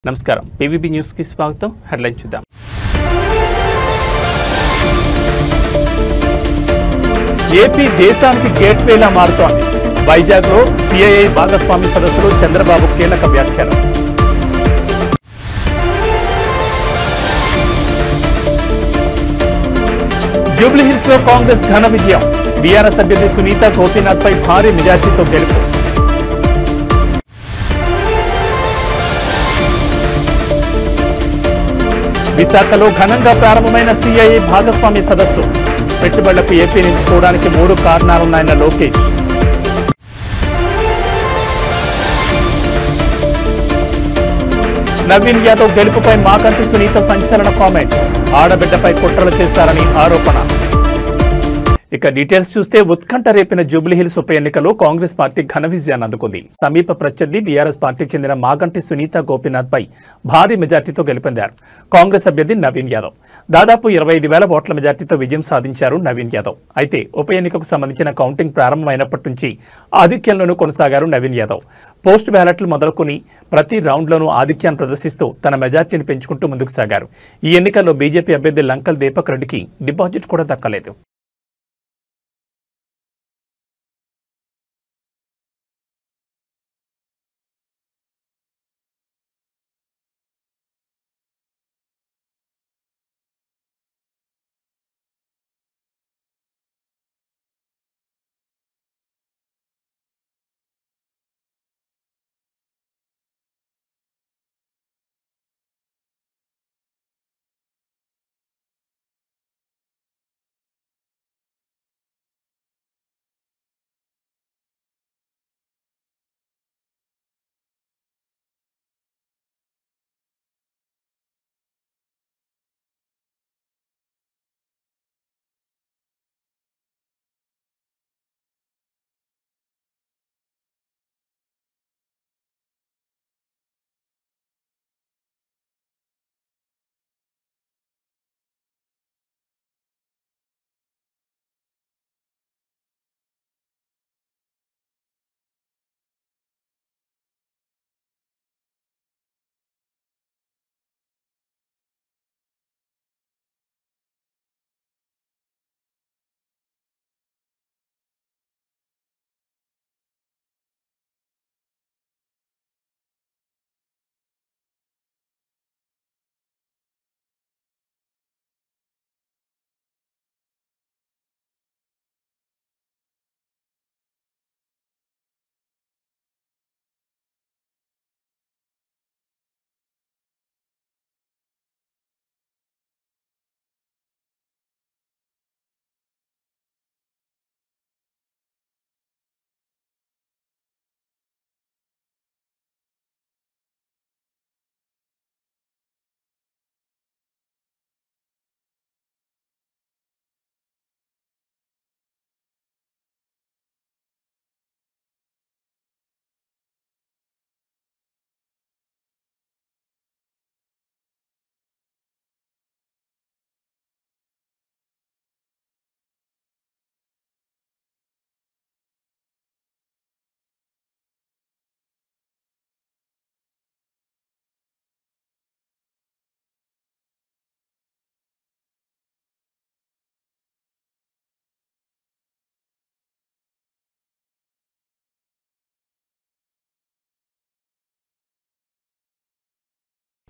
నమస్కారం PVB news కి స్వాగతం హెడ్లైన్ చూద్దాం ఏపీ దేశానికి గేట్వేలా మారుతోంది వైజాగ్ లో సిఐఐ భాగస్వామి సదస్సులో చంద్రబాబు కీలక వ్యాఖ్యలు జూబ్లీ హిల్స్ లో కాంగ్రెస్ ఘన విజయం బీఆర్ఎస్ అభ్యర్థి సునీత గోపీనాథ్ పై భారీ మెజార్టీతో గెలుపు విశాఖలో ఘనంగా ప్రారంభమైన సిఐఐ భాగస్వామి సదస్సు పెట్టుబడులకు ఏపీ నిలుచుకోవడానికి 3 కారణాలున్నాయన్న లోకేష్ నవీన్ యాదవ్ గెలుపుపై మాగంటి సునీత సంచలన కామెంట్స్ ఆడబిడ్డపై కుట్రలు చేశారని ఆరోపణ ఇక డీటెయిల్స్ చూస్తే ఉత్కంఠ రేపిన జూబ్లీ హిల్స్ ఉప ఎన్నికలో కాంగ్రెస్ పార్టీ ఘన విజయాన్ని అందుకుంది సమీప ప్రత్యర్థి బీఆర్ఎస్ పార్టీకి చెందిన మాగంటి సునీత గోపీనాథ్ పై భారీ మెజార్టీతో గెలుపొందారు కాంగ్రెస్ అభ్యర్థి నవీన్ యాదవ్ దాదాపు 25,000 ఓట్ల మెజార్టీతో విజయం సాధించారు నవీన్ యాదవ్ అయితే ఉప ఎన్నికకు సంబంధించిన కౌంటింగ్ ప్రారంభమైనప్పటి నుంచి ఆధిక్యంలోనూ కొనసాగారు నవీన్ యాదవ్ పోస్ట్ బ్యాలెట్లు మొదలుకొని ప్రతి రౌండ్లోనూ ఆధిక్యాన్ని ప్రదర్శిస్తూ తన మెజార్టీని పెంచుకుంటూ ముందుకు సాగారు ఈ ఎన్నికల్లో బీజేపీ అభ్యర్థి లంకల్ దీపక్ రెడ్డికి డిపాజిట్ కూడా దక్కలేదు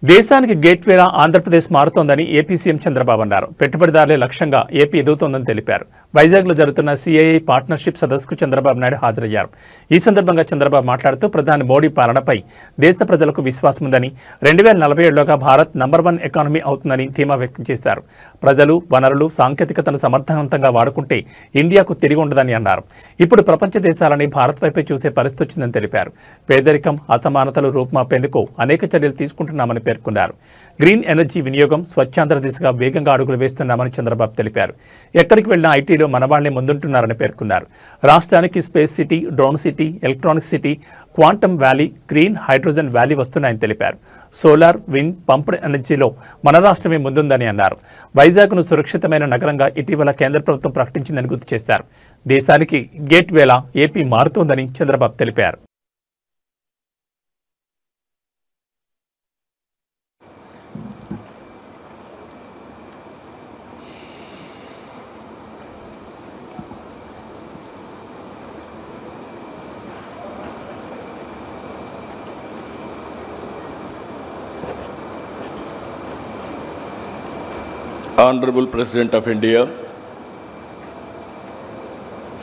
దేశానికి గేట్వేలా ఆంధ్రప్రదేశ్ మారుతోందని ఏపీ సీఎం చంద్రబాబు అన్నారు పెట్టుబడిదారులే లక్ష్యంగా ఏపీ ఎదుగుతోందని తెలిపారు వైజాగ్లో జరుగుతున్న సిఐఐ పార్ట్నర్షిప్ సదస్సుకు చంద్రబాబు నాయుడు హాజరయ్యారు ఈ సందర్భంగా చంద్రబాబు మాట్లాడుతూ ప్రధాని మోడీ పాలనపై దేశ ప్రజలకు విశ్వాసం ఉందని 2047లోగా భారత్ నంబర్ 1 ఎకానమీ అవుతుందని ధీమా వ్యక్తం చేశారు ప్రజలు వనరులు సాంకేతికతను సమర్థవంతంగా వాడుకుంటే ఇండియాకు తిరిగి ఉండదని అన్నారు ఇప్పుడు ప్రపంచ దేశాలని భారత్ వైపే చూసే పరిస్థితి వచ్చిందని తెలిపారు పేదరికం అసమానతలు రూపుమాపేందుకు అనేక చర్యలు తీసుకుంటున్నామని పేర్కొన్నారు గ్రీన్ ఎనర్జీ వినియోగం స్వచ్ఛాంధ్ర దిశగా వేగంగా అడుగులు వేస్తున్నామని చంద్రబాబు తెలిపారు ఎక్కడికి వెళ్లినా ఐటీలో మనవాళ్లే ముందుంటున్నారని పేర్కొన్నారు రాష్ట్రానికి space city drone city electronics city quantum valley green hydrogen valley వస్తున్నాయని తెలిపారు సోలార్ విండ్ పంప్డ్ ఎనర్జీలో మన రాష్ట్రమే ముందుందని అన్నారు వైజాగ్ను సురక్షితమైన నగరంగా ఇటీవల కేంద్ర ప్రభుత్వం ప్రకటించిందని గుర్తు చేశారు దేశానికి గేట్వేలా ఏపీ మారుతోందని చంద్రబాబు తెలిపారు Honorable President of India,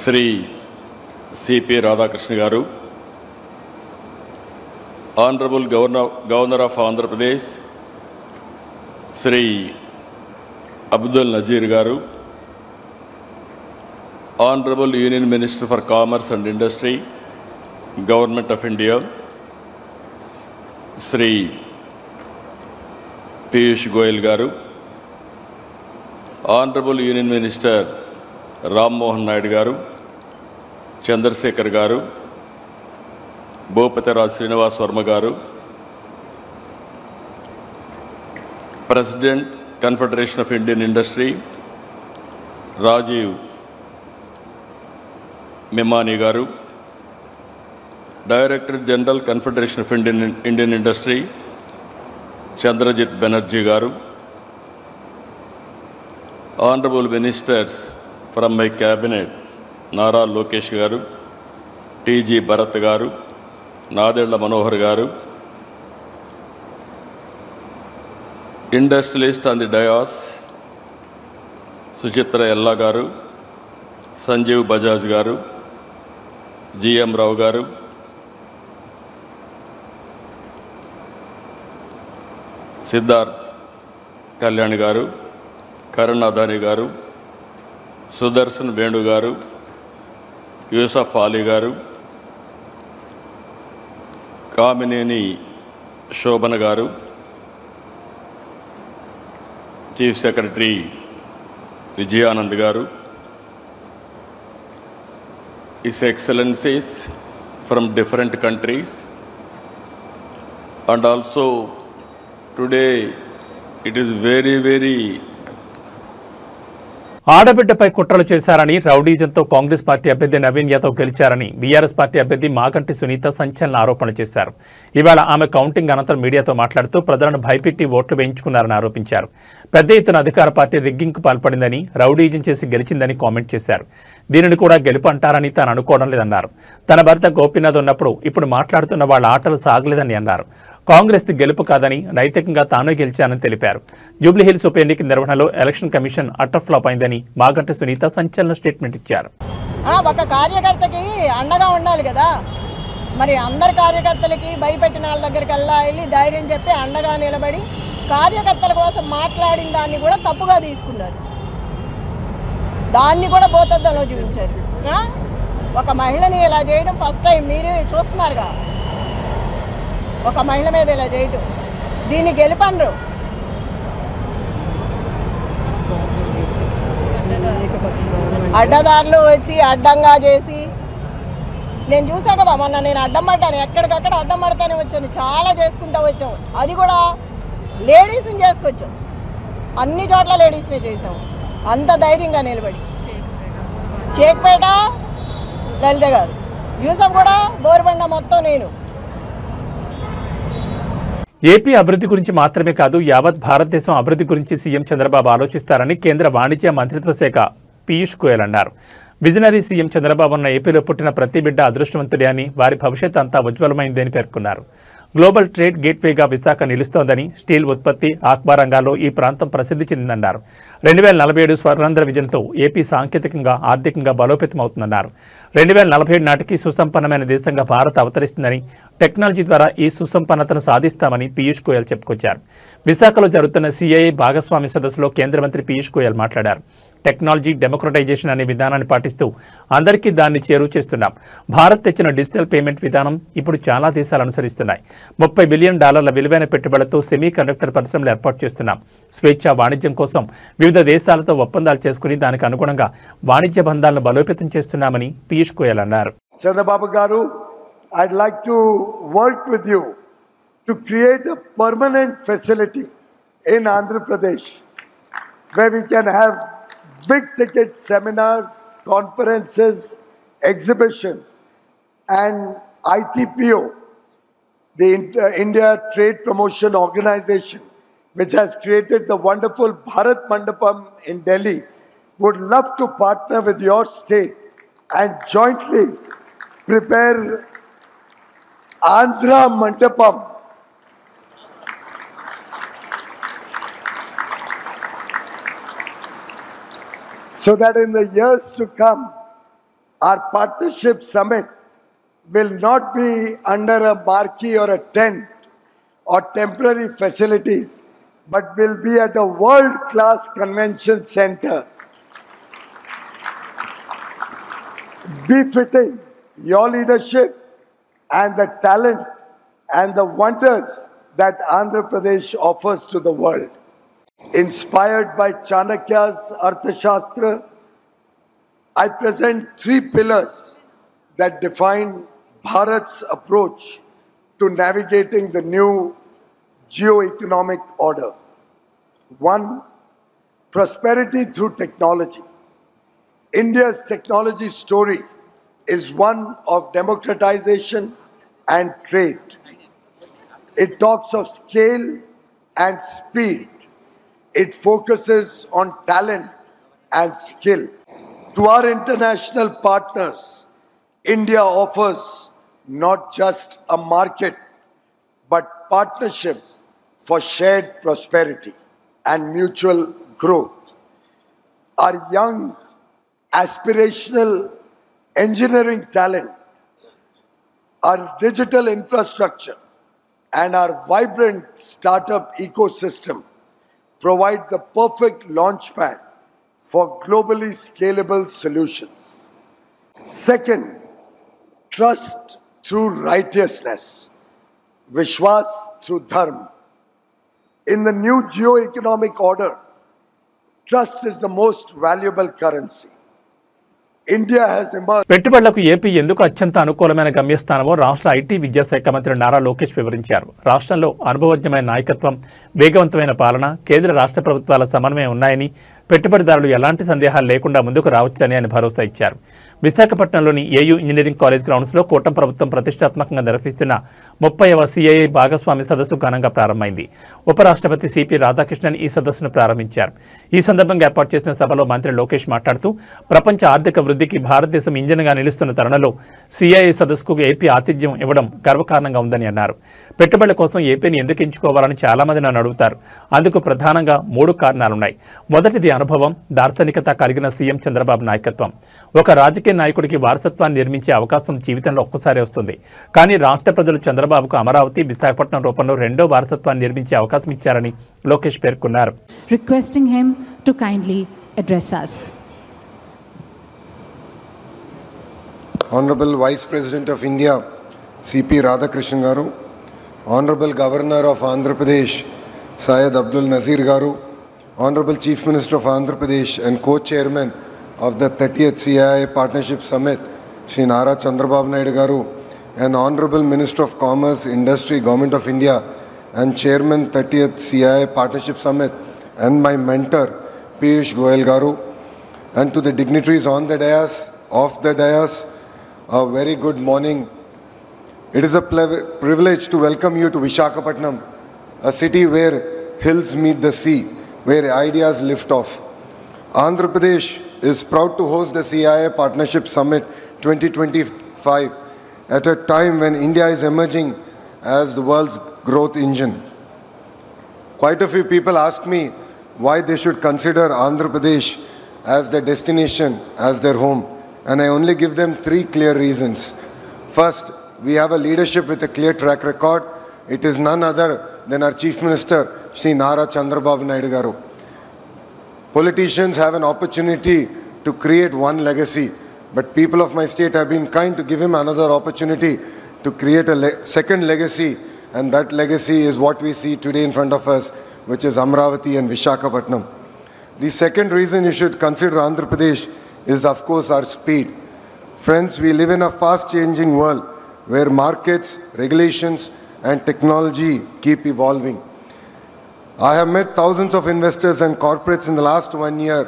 Sri C.P. Radhakrishnan Garu, Honorable Governor of Andhra Pradesh, Sri Abdul Nazir Garu, Honorable Union Minister for Commerce and Industry, Government of India, Sri Piyush Goyal Garu, Honorable Union Minister Ram Mohan Naidu Garu, Chandrasekhar Garu, Bhupatiraj Srinivas Verma Garu, President, Confederation of Indian Industry, Rajiv Memani Garu, Director General, Confederation of Indian Industry, Chandrajit Banerjee Garu, Honorable Ministers from my cabinet, Nara Lokesh Garu, T.G. Bharat Garu, Nadella Manohar Garu, industrialist on the dais, Suchitra Ella Garu, Sanjeev Bajaj Garu, G.M. Rao Garu, Siddharth Kalyani Garu, Karan Adani Garu, Sudarshan Venu Garu, Yusuf Ali Garu, Kamineni Shobana Garu, Chief Secretary Vijayanand Garu, His Excellencies from different countries, and also today it is very ఆడబిడ్డపై కుట్రలు చేశారని రౌడీజంతో Congress party అభ్యర్థి Naveen Yadav గెలిచారని BRS party అభ్యర్థి మాగంటి సునీత సంచలన ఆరోపణలు చేశారు. ఇవాళ ఆమె counting అనంతరం మీడియాతో మాట్లాడుతూ ప్రజలను భయపెట్టి ఓట్లు వేయించుకున్నారని ఆరోపించారు. పెద్ద ఎత్తున అధికార పార్టీ రిగ్గింగ్కు పాల్పడిందని, రౌడీజం చేసి గెలిచిందని కామెంట్ చేశారు. దీనిని కూడా గెలుపు అంటారని తాను అనుకోవడం లేదన్నారు. తన భర్త గోపీనాథ్ ఉన్నప్పుడు ఇప్పుడు మాట్లాడుతున్న వాళ్ళ ఆటలు సాగలేదని అన్నారు. కాంగ్రెస్ గెలుపు కాదని, నైతికంగా తాను గెలిచానని తెలిపారు. జూబ్లీహిల్స్ ఉప ఎన్నిక నిర్వహణలో ఎలక్షన్ కమిషన్ అటర్ ఫ్లాప్ అయిందని మాగంటి సునీత సంచలన స్టేట్మెంట్ ఇచ్చారు. ఒక కార్యకర్తకి అండగా ఉండాలి కదా, మరి అందరి కార్యకర్తలకి భయపెట్టిన వాళ్ళ దగ్గరికి వెళ్ళి ధైర్యం చెప్పి అండగా నిలబడి కార్యకర్తల కోసం మాట్లాడిన దాన్ని కూడా తప్పుగా తీసుకున్నారు. దాన్ని కూడా భూతద్దంలో చూపించారు. ఒక మహిళని ఇలా చేయడం ఫస్ట్ టైం మీరు చూస్తున్నారుగా. ఒక మహిళ మీద ఇలా చేయటం, దీన్ని గెలుపనరు. అడ్డదారులు వచ్చి అడ్డంగా చేసి నేను చూసా కదా, మొన్న నేను అడ్డం పడ్డాను, ఎక్కడికక్కడ అడ్డం పడతానే వచ్చాను, చాలా చేసుకుంటూ వచ్చాం. అది కూడా లేడీస్ని చేసుకొచ్చాం, అన్ని చోట్ల లేడీస్నే చేసాం. అంత ధైర్యంగా నిలబడి షేక్పేట లలిత గారు, యూసఫ్ కూడా బోర్బండ మొత్తం నేను. ఏపీ అభివృద్ధి గురించి మాత్రమే కాదు, యావత్ భారతదేశం అభివృద్ధి గురించి సీఎం చంద్రబాబు ఆలోచిస్తారని కేంద్ర వాణిజ్య మంత్రిత్వ శాఖ పీయూష్ గోయల్ అన్నారు. విజనరీ సీఎం చంద్రబాబు ఉన్న ఏపీలో పుట్టిన ప్రతి బిడ్డ అదృష్టవంతుడే అని, వారి భవిష్యత్ అంతా ఉజ్వలమైందని పేర్కొన్నారు. గ్లోబల్ ట్రేడ్ గేట్వేగా విశాఖ నిలుస్తోందని, స్టీల్ ఉత్పత్తి, ఆక్వా రంగాల్లో ఈ ప్రాంతం ప్రసిద్ధి చెందిందన్నారు. 2047 స్వర్ణాంధ్ర విజన్తో ఏపీ సాంకేతికంగా, ఆర్థికంగా బలోపేతమవుతుందన్నారు. 2047 నాటికి సుసంపన్నమైన దేశంగా భారత్ అవతరిస్తుందని, టెక్నాలజీ ద్వారా ఈ సుసంపన్నతను సాధిస్తామని పీయూష్ గోయల్ చెప్పుకొచ్చారు. విశాఖలో జరుగుతున్న సిఐఐ భాగస్వామి సదస్సులో కేంద్ర మంత్రి పీయూష్ గోయల్ మాట్లాడారు. టెక్నాలజీ డెమోక్రటైజేషన్ అనే విధానాన్ని పాటిస్తూ అందరికీ దాన్ని చేరువ చేస్తున్నాం. భారత్ తెచ్చిన డిజిటల్ పేమెంట్ విధానం ఇప్పుడు చాలా దేశాలు అనుసరిస్తున్నాయి. $30 బిలియన్ విలువైన పెట్టుబడులతో సెమీ కండక్టర్ పరిశ్రమలు ఏర్పాటు చేస్తున్నాం. స్వేచ్ఛా వాణిజ్యం కోసం వివిధ దేశాలతో ఒప్పందాలు చేసుకుని దానికి అనుగుణంగా వాణిజ్య బంధాలను బలోపేతం చేస్తున్నామని పీయూష్ గోయల్ అన్నారు. చంద్రబాబు గారు, I'd like to work with you to create a permanent facility in Andhra Pradesh where we can have big ticket seminars, conferences, exhibitions, and ITPO, the India Trade Promotion Organization, which has created the wonderful Bharat Mandapam in Delhi, would love to partner with your state and jointly prepare Andhra Mandapam. so that in the years to come, our partnership summit will not be under a marquee or a tent or temporary facilities, but will be at a world-class convention center, befitting your leadership and the talent and the wonders that Andhra Pradesh offers to the world. Inspired by Chanakya's Arthashastra, I present 3 pillars that define Bharat's approach to navigating the new geo-economic order. 1, prosperity through technology. India's technology story is one of democratization and trade. It talks of scale and speed. It focuses on talent and skill. To our international partners, India offers not just a market, but partnership for shared prosperity and mutual growth. Our young, aspirational engineering talent, our digital infrastructure, and our vibrant startup ecosystem provide the perfect launchpad for globally scalable solutions. Second, trust through righteousness, Vishwas through Dharma. In the new geo-economic order, trust is the most valuable currency. India has emerged. పెట్టుబడులకు AP ఎందుకు అత్యంత అనుకూలమైన గమ్యస్థానమో రాష్ట్ర IT విద్యాశాఖ మంత్రి నారా లోకేష్ వివరించారు. రాష్ట్రంలో అనుభవజ్ఞమైన నాయకత్వం, వేగవంతమైన పాలన, కేంద్ర రాష్ట్ర ప్రభుత్వాల సమన్వయం ఉన్నాయని, పెట్టుబడిదారులు ఎలాంటి సందేహాలు లేకుండా ముందుకు రావచ్చని ఆయన భరోసా ఇచ్చారు. విశాఖపట్నంలోని ఏయూ ఇంజనీరింగ్ కాలేజ్ గ్రౌండ్స్లో కూటమి ప్రభుత్వం ప్రతిష్టాత్మకంగా నిర్వహిస్తున్న 30వ సిఐఐ భాగస్వామి సదస్సు ఘనంగా ప్రారంభమైంది. ఉపరాష్ట్రపతి సిపి రాధాకృష్ణన్ ఈ సదస్సును ప్రారంభించారు. ఈ సందర్భంగా ఏర్పాటు చేసిన సభలో మంత్రి లోకేష్ మాట్లాడుతూ ప్రపంచ ఆర్థిక వృద్ధికి భారతదేశం ఇంజన్గా నిలుస్తున్న తరుణంలో సిఐఐ సదస్సుకు ఏపీ ఆతిథ్యం ఇవ్వడం గర్వకారణంగా ఉందని అన్నారు. పెట్టుబడుల కోసం ఏపీని ఎందుకు ఎంచుకోవాలని చాలామంది నన్ను అడుగుతారు. అందుకు ప్రధానంగా 3 కారణాలున్నాయి. మొదటిది అనుభవం, దార్శనికత కలిగిన సీఎం చంద్రబాబు నాయకత్వం. ఒక రాజకీయ నాయకుడికి వారసత్వాన్ని నిర్మించే అవకాశం జీవితంలో ఒక్కసారి వస్తుంది. కానీ రాష్ట్ర ప్రజలు చంద్రబాబుకు అమరావతి, విశాఖపట్నం రూపంలో రెండో వారసత్వాన్ని నిర్మించే అవకాశం ఇచ్చారని లోకేష్ పేర్కొన్నారు. Requesting him to kindly address us. Honorable Vice President of India, C.P. Radhakrishnan Garu, Honorable Governor of Andhra Pradesh, Syed Abdul Nazir Garu, Honorable Chief Minister of Andhra Pradesh and Co-Chairman of the 30th CII Partnership Summit, Shri Nara Chandrababu Naidu Garu, and Honorable Minister of Commerce, Industry, Government of India and Chairman 30th CII Partnership Summit, and my mentor, Piyush Goyal Garu, and to the dignitaries on the dais, off the dais, a very good morning. It is a privilege to welcome you to Visakhapatnam, a city where hills meet the sea, where ideas lift off. Andhra Pradesh is proud to host the CII Partnership Summit 2025 at a time when India is emerging as the world's growth engine. Quite a few people ask me why they should consider Andhra Pradesh as their destination, as their home. And I only give them 3 clear reasons. First, we have a leadership with a clear track record. It is none other than our Chief Minister, Shri Nara Chandrababu Naidu Garu. Politicians have an opportunity to create one legacy, but people of my state have been kind to give him another opportunity to create a second legacy, and that legacy is what we see today in front of us, which is Amravati and Visakhapatnam. The second reason you should consider Andhra Pradesh is, of course, our speed. Friends, we live in a fast-changing world where markets, regulations, and technology keep evolving. I have met thousands of investors and corporates in the last 1 year.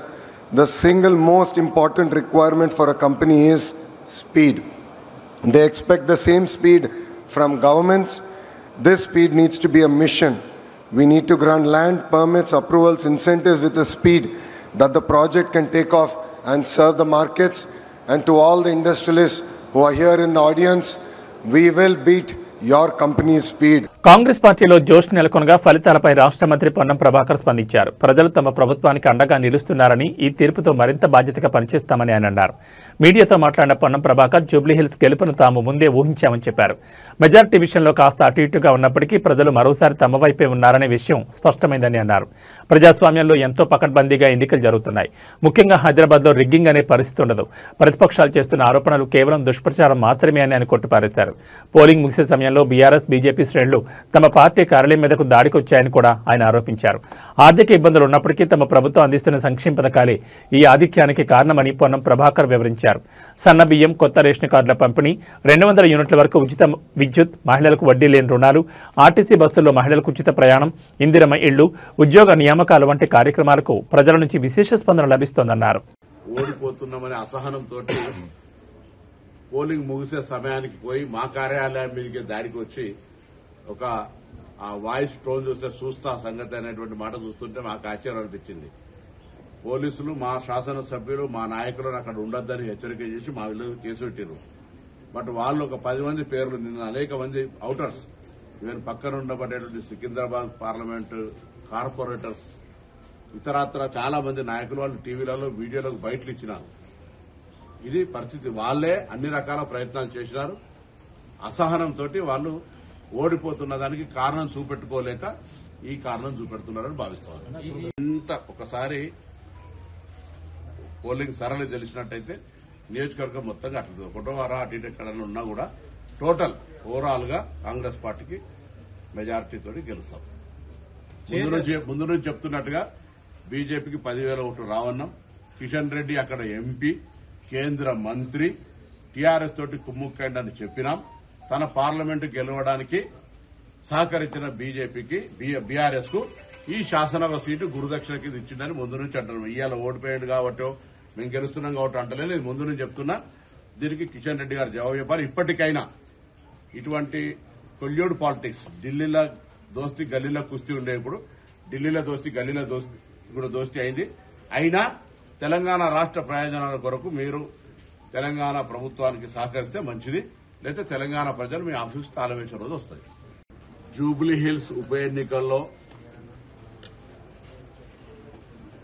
The single most important requirement for a company is speed. They expect the same speed from governments. This speed needs to be a mission. We need to grant land, permits, approvals, incentives with a speed that the project can take off and serve the markets. And to all the industrialists who are here in the audience, we will beat your company's speed. Congress పార్టీలో జోష్ నెలకొనగా ఫలితాలపై రాష్ట్ర మంత్రి పొన్నం ప్రభాకర్ స్పందించారు. ప్రజలు తమ ప్రభుత్వానికి అండగా నిలుస్తున్నారని, ఈ తీర్పుతో మరింత బాధ్యతగా పనిచేస్తామని ఆయన అన్నారు. మీడియాతో మాట్లాడిన పొన్నం ప్రభాకర్ జూబ్లీహిల్స్ గెలుపును తాము ముందే ఊహించామని చెప్పారు. మెజారిటీ విషయంలో కాస్త అటు ఇటుగా ఉన్నప్పటికీ ప్రజలు మరోసారి తమ వైపే ఉన్నారనే విషయం స్పష్టమైందని అన్నారు. ప్రజాస్వామ్యంలో ఎంతో పకడ్బందీగా ఎన్నికలు జరుగుతున్నాయి. ముఖ్యంగా హైదరాబాద్లో రిగ్గింగ్ అనే పరిస్థితి ఉండదు. ప్రతిపక్షాలు చేస్తున్న ఆరోపణలు కేవలం దుష్ప్రచారం మాత్రమే అని ఆయన కొట్టిపారేశారు. పోలింగ్ ముగిసే సమయంలో బీఆర్ఎస్, బీజేపీ శ్రేణులు తమ పార్టీ కార్యాలయం మీదకు దాడికొచ్చాయని కూడా ఆయన ఆరోపించారు. ఆర్థిక ఇబ్బందులు ఉన్నప్పటికీ తమ ప్రభుత్వం అందిస్తున్న సంక్షేమ పథకాలే ఈ ఆధిక్యానికి కారణమని పొన్నం ప్రభాకర్ వివరించారు. సన్న బియ్యం, కొత్త రేషన్ కార్డుల పంపిణీ, 200 యూనిట్ల వరకు ఉచిత విద్యుత్, మహిళలకు వడ్డీ లేని రుణాలు, ఆర్టీసీ బస్సుల్లో మహిళలకు ఉచిత ప్రయాణం, ఇందిరమ్మ ఇళ్లు, ఉద్యోగ నియామకాలు వంటి కార్యక్రమాలకు ప్రజల నుంచి విశేష స్పందన లభిస్తోందన్నారు. ఓడిపోతున్నామనే అసహనంతో పోలింగ్ ముగిసే సమయానికి పోయి మా కార్యాలయం మీదకి దాడికి వచ్చి ఒక వాయిస్ టోన్ చూస్తా సంగతి అనేటువంటి మాట చూస్తుంటే మాకు ఆశ్చర్యం అనిపించింది. పోలీసులు, మా శాసనసభ్యులు, మా నాయకులను అక్కడ ఉండొద్దని హెచ్చరిక చేసి మా వీళ్ళు కేసు పెట్టారు. బట్ వాళ్ళు ఒక 10 మంది పేర్లు, నిన్న అనేక మంది ఔటర్స్, ఈవెన్ పక్కన ఉండబడేటువంటి సికింద్రాబాద్ పార్లమెంటు కార్పొరేటర్స్, ఇతరత్ర చాలా మంది నాయకులు వాళ్ళు టీవీలలో, వీడియోలకు బయటలు ఇచ్చినారు. ఇది పరిస్థితి. వాళ్లే అన్ని రకాల ప్రయత్నాలు చేసినారు. అసహనంతో వాళ్ళు ఓడిపోతున్న దానికి కారణం చూపెట్టుకోలేక ఈ కారణం చూపెడుతున్నారని భావిస్తున్నారు. ఇంత ఒకసారి పోలింగ్ సరళి తెలిసినట్టయితే నియోజకవర్గం మొత్తంగా అట్లా ఒకటో వారా అటు ఇటు ఎక్కడన్నా ఉన్నా కూడా టోటల్ ఓవరాల్ గా కాంగ్రెస్ పార్టీకి మెజారిటీతో గెలుస్తాం. ముందు నుంచి చెప్తున్నట్టుగా బీజేపీకి 10,000 ఓట్లు రావన్నాం. కిషన్ రెడ్డి అక్కడ ఎంపీ, కేంద్ర మంత్రి, టీఆర్ఎస్ తోటి కుమ్ముక్కైండి అని చెప్పినాం. తన పార్లమెంటు గెలవడానికి సహకరించిన బీజేపీకి, బీఆర్ఎస్ కు ఈ శాసనసభ సీటు గురుదక్షిణ కింద ఇచ్చిందని ముందు నుంచి అంటున్నాం. ఇవాళ ఓడిపోయాడు కాబట్టో మేము గెలుస్తున్నాం కాబట్టి అంటలేదు. ఇది ముందు నుంచి చెప్తున్నా. దీనికి కిషన్ రెడ్డి గారు జవాబు చెప్పారు. ఇప్పటికైనా ఇటువంటి కొల్యూడ్ పాలిటిక్స్, ఢిల్లీలో దోస్తీ గల్లీలో కుస్తీ ఉండే, ఇప్పుడు ఢిల్లీలో దోస్తీ గల్లీలో కూడా దోస్తీ అయింది. అయినా తెలంగాణ రాష్ట్ర ప్రయోజనాల కొరకు మీరు తెలంగాణ ప్రభుత్వానికి సహకరిస్తే మంచిది, లేకపోతే తెలంగాణ ప్రజలు మీ ఆఫీస్ తాళం వేసే రోజు వస్తాయి. జూబ్లీహిల్స్ ఉప ఎన్నికల్లో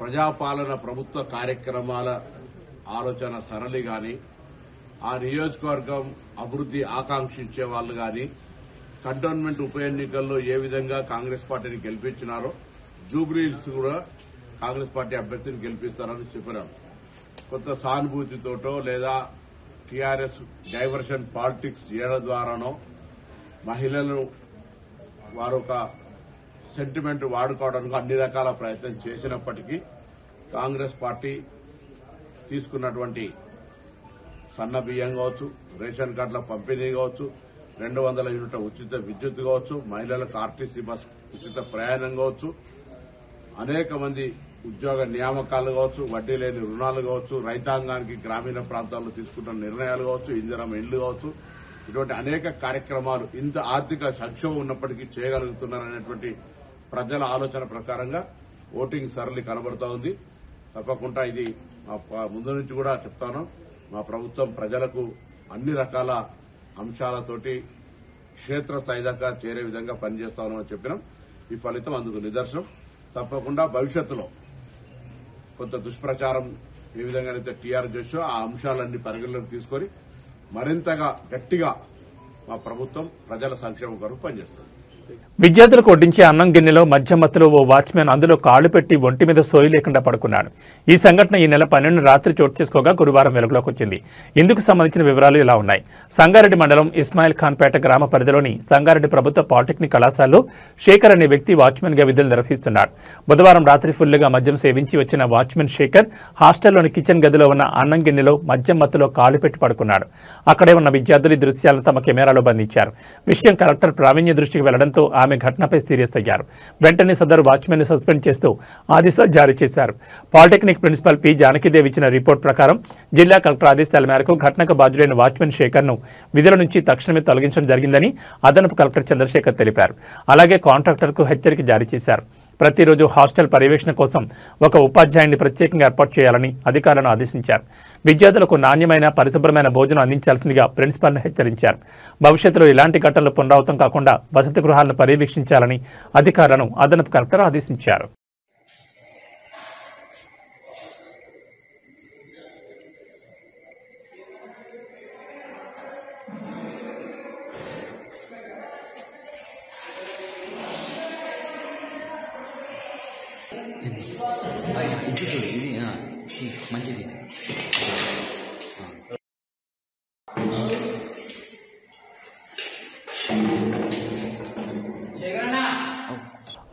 ప్రజాపాలన ప్రభుత్వ కార్యక్రమాల ఆలోచన సరళి గాని, ఆ నియోజకవర్గం అభివృద్ది ఆకాంక్షించే వాళ్లు గాని కంటోన్మెంట్ ఉప ఎన్నికల్లో ఏ విధంగా కాంగ్రెస్ పార్టీని గెలిపించినారో జూబ్లీహిల్స్ కూడా కాంగ్రెస్ పార్టీ అభ్యర్థిని గెలిపిస్తారని చెప్పినాం. కొంత సానుభూతితోటో లేదా టీఆర్ఎస్ డైవర్షన్ పాలిటిక్స్ చేయడం ద్వారానో మహిళలను వారు ఒక సెంటిమెంట్ వాడుకోవడానికి అన్ని రకాల ప్రయత్నం చేసినప్పటికీ కాంగ్రెస్ పార్టీ తీసుకున్నటువంటి సన్న బియ్యం కావచ్చు, రేషన్ కార్డుల పంపిణీ కావచ్చు, 200 యూనిట్ల ఉచిత విద్యుత్ కావచ్చు, మహిళలకు ఆర్టీసీ బస్ ఉచిత ప్రయాణం కావచ్చు, అనేక మంది ఉద్యోగ నియామకాలు కావచ్చు, వడ్డీ లేని రుణాలు కావచ్చు, రైతాంగానికి గ్రామీణ ప్రాంతాల్లో తీసుకుంటున్న నిర్ణయాలు కావచ్చు, ఇందిరమ్మ ఇళ్లు కావచ్చు, ఇటువంటి అనేక కార్యక్రమాలు ఇంత ఆర్థిక సంక్షోభం ఉన్నప్పటికీ చేయగలుగుతున్నారనేటువంటి ప్రజల ఆలోచన ప్రకారంగా ఓటింగ్ సరళి కనబడుతూ ఉంది. తప్పకుండా ఇది ముందు నుంచి కూడా చెప్తాను, మా ప్రభుత్వం ప్రజలకు అన్ని రకాల అంశాలతోటి క్షేత్రస్థాయి దాకా చేరే విధంగా పనిచేస్తామని చెప్పినాం. ఈ ఫలితం అందుకు నిదర్శనం. తప్పకుండా భవిష్యత్తులో కొంత దుష్ప్రచారం ఏ విధంగానైతే టీఆర్ చేసో ఆ అంశాలన్నీ పరిగణలోకి తీసుకొని మరింతగా గట్టిగా మా ప్రభుత్వం ప్రజల సంక్షేమం కొరకు పనిచేస్తుంది. విద్యార్థులకు వడ్డించే అన్నం గిన్నెలో మద్యం మత్తులో ఓ వాచ్మెన్ అందులో కాళ్లు పెట్టి ఒంటి మీద సోయి లేకుండా పడుకున్నాడు. ఈ సంఘటన ఈ నెల 12 రాత్రి చోటు చేసుకోగా గురువారం వెలుగులోకి వచ్చింది. ఇందుకు సంబంధించిన వివరాలు ఇలా ఉన్నాయి. సంగారెడ్డి మండలం ఇస్మాయిల్ ఖాన్పేట గ్రామ పరిధిలోని సంగారెడ్డి ప్రభుత్వ పాలిటెక్నిక్ కళాశాలలో శేఖర్ అనే వ్యక్తి వాచ్మెన్ గా విధులు నిర్వహిస్తున్నాడు. బుధవారం రాత్రి ఫుల్లుగా మద్యం సేవించి వచ్చిన వాచ్మెన్ శేఖర్ హాస్టల్లోని కిచెన్ గదిలో ఉన్న అన్నం గిన్నెలో మద్యం మత్తులో కాళ్లు పెట్టి పడుకున్నాడు. అక్కడే ఉన్న విద్యార్థులు ఈ దృశ్యాలను తమ కెమెరాలో బంధించారు. విషయం కలెక్టర్ ప్రావీణ్య దృష్టికి వెళ్లడంతో ఆమె ఘటనపై సీరియస్ అయ్యారు. వెంటనే సదరు వాచ్మెన్ ని సస్పెండ్ చేస్తూ ఆదేశాలు జారీ చేశారు. పాలిటెక్నిక్ ప్రిన్సిపల్ పి జానకిదేవి ఇచ్చిన రిపోర్ట్ ప్రకారం జిల్లా కలెక్టర్ ఆదేశాల మేరకు ఘటనకు బాధ్యుడైన వాచ్మెన్ శేఖర్ ను విధుల నుంచి తక్షణమే తొలగించడం జరిగిందని అదనపు కలెక్టర్ చంద్రశేఖర్ తెలిపారు. అలాగే కాంట్రాక్టర్ కు హెచ్చరిక జారీ చేశారు. ప్రతిరోజు హాస్టల్ పర్యవేక్షణ కోసం ఒక ఉపాధ్యాయుడిని ప్రత్యేకంగా ఏర్పాటు చేయాలని అధికారులను ఆదేశించారు. విద్యార్థులకు నాణ్యమైన పరిశుభ్రమైన భోజనం అందించాల్సిందిగా ప్రిన్సిపాల్ను హెచ్చరించారు. భవిష్యత్తులో ఇలాంటి ఘటనలు పునరావృతం కాకుండా వసతి గృహాలను పర్యవేక్షించాలని అధికారులను అదనపు కలెక్టర్ ఆదేశించారు. మంచిది.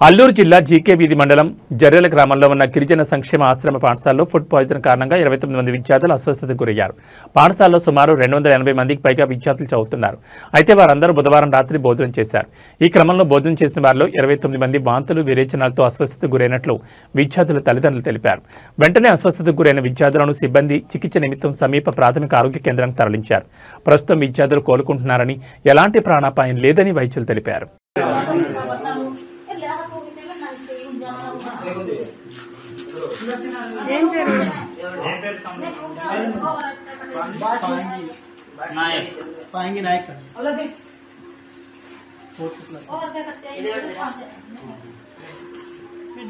అల్లూరు జిల్లా జీకే వీధి మండలం జర్రెల గ్రామంలో ఉన్న గిరిజన సంక్షేమ ఆశ్రమ పాఠశాలలో ఫుడ్ పాయిజన్ కారణంగా 29 మంది విద్యార్థులు అస్వస్థతకు గురయ్యారు. పాఠశాలలో సుమారు 280 మందికి పైగా విద్యార్థులు చదువుతున్నారు. అయితే వారందరూ బుధవారం రాత్రి భోజనం చేశారు. ఈ క్రమంలో భోజనం చేసిన వారిలో 29 మంది వాంతులు విరేచనాలతో అస్వస్థతకు గురైనట్లు విద్యార్థుల తల్లిదండ్రులు తెలిపారు. వెంటనే అస్వస్థతకు గురైన విద్యార్థులను సిబ్బంది చికిత్స నిమిత్తం సమీప ప్రాథమిక ఆరోగ్య కేంద్రానికి తరలించారు. ప్రస్తుతం విద్యార్థులు కోలుకుంటున్నారని, ఎలాంటి ప్రాణాపాయం లేదని వైద్యులు తెలిపారు.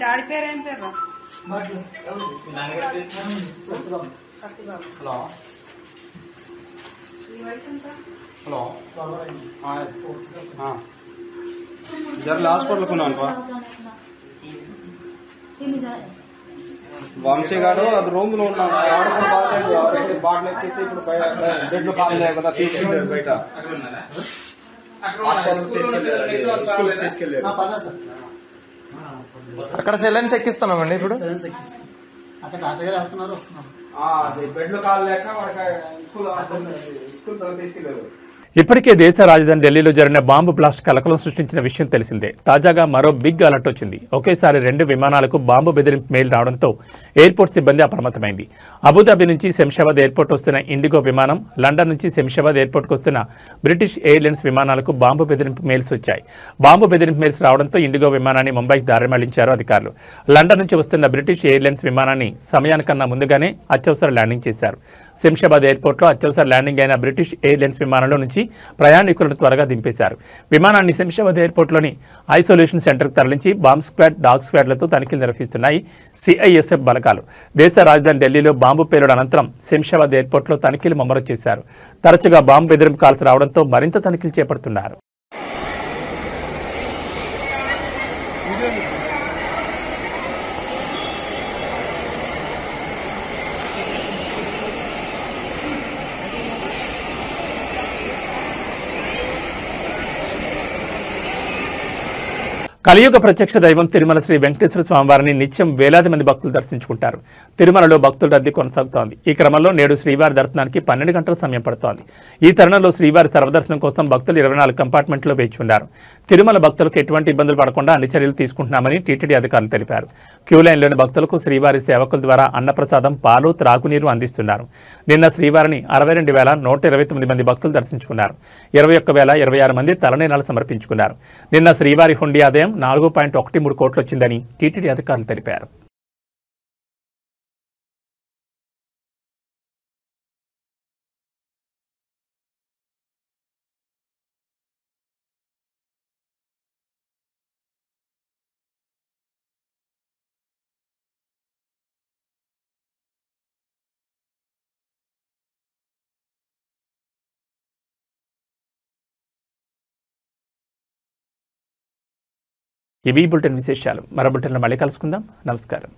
డాడీ పేరు ఏం పేరు? హలో హలో జర హాస్పిటల్ కొన్నాను వంశీ గారు అది రూమ్ లో ఉన్నాడు. బాటిల్ ఎక్కించి ఇప్పుడు బెడ్ లో కాలు లేవు కదా, తీసుకెళ్ళారు బయట తీసుకెళ్ళారు. అక్కడ సెలెన్స్ ఎక్కిస్తున్నామండి. ఇప్పుడు బెడ్ లో కాలు లేక స్కూల్ తీసుకెళ్లారు. ఇప్పటికే దేశ రాజధాని ఢిల్లీలో జరిగిన బాంబు బ్లాస్ట్ కలకలం సృష్టించిన విషయం తెలిసిందే. తాజాగా మరో బిగ్ అలర్ట్ వచ్చింది. ఒకేసారి 2 విమానాలకు బాంబు బెదిరింపు మెయిల్ రావడంతో ఎయిర్పోర్ట్ సిబ్బంది అప్రమత్తమైంది. అబుదాబి నుంచి శంషాబాద్ ఎయిర్పోర్ట్ వస్తున్న ఇండిగో విమానం, లండన్ నుంచి శంషాబాద్ ఎయిర్పోర్ట్కు వస్తున్న బ్రిటిష్ ఎయిర్లైన్స్ విమానాలకు బాంబు బెదిరింపు మెయిల్స్ వచ్చాయి. బాంబు బెదిరింపు మెయిల్స్ రావడంతో ఇండిగో విమానాన్ని ముంబైకి దారి మళ్లించారు అధికారులు. లండన్ నుంచి వస్తున్న బ్రిటిష్ ఎయిర్లైన్స్ విమానాన్ని సమయానికన్నా ముందుగానే అత్యవసర ల్యాండింగ్ చేశారు. శంషాబాద్ ఎయిర్పోర్ట్లో అత్యవసర ల్యాండింగ్ అయిన బ్రిటిష్ ఎయిర్లైన్స్ విమానంలో నుంచి ప్రయాణికులను త్వరగా దింపేశారు. విమానాన్ని శంషాబాద్ ఎయిర్పోర్ట్లోని ఐసోలేషన్ సెంటర్కు తరలించి బాంబ్ స్క్వాడ్, డాగ్ స్క్వాడ్లతో తనిఖీలు నిర్వహిస్తున్నాయి సిఐఎస్ఎఫ్ బలగాలు. దేశ రాజధాని ఢిల్లీలో బాంబు పేలుడు అనంతరం శంషాబాద్ ఎయిర్పోర్ట్లో తనిఖీలు ముమ్మరం చేశారు. తరచుగా బాంబు బెదిరింపు కాల్స్ రావడంతో మరింత తనిఖీలు చేపడుతున్నారు. కలియుగ ప్రత్యక్ష దైవం తిరుమల శ్రీ వెంకటేశ్వర స్వామివారిని నిత్యం వేలాది మంది భక్తులు దర్శించుకుంటారు. తిరుమలలో భక్తుల రద్దీ కొనసాగుతోంది. ఈ క్రమంలో నేడు శ్రీవారి దర్శనానికి 12 గంటల సమయం పడుతోంది. ఈ తరుణంలో శ్రీవారి సర్వదర్శనం కోసం భక్తులు 24 కంపార్ట్మెంట్లో వేచి ఉన్నారు. తిరుమల భక్తులకు ఎటువంటి ఇబ్బందులు పడకుండా అన్ని చర్యలు తీసుకుంటున్నామని టీటీడీ అధికారులు తెలిపారు. క్యూలైన్లోని భక్తులకు శ్రీవారి సేవకుల ద్వారా అన్నప్రసాదం, పాలు, త్రాగునీరు అందిస్తున్నారు. నిన్న శ్రీవారిని 62,129 మంది భక్తులు దర్శించుకున్నారు. 21,026 మంది తలనీలాలు సమర్పించుకున్నారు. నిన్న శ్రీవారి హుండీ ఆదాయం 4.13 కోట్లు వచ్చిందని టీటీడీ అధికారులు తెలిపారు. ఇవి బులెటిన్ విశేషాలు. మరో బులెటిన్లో మళ్ళీ కలుసుకుందాం. నమస్కారం.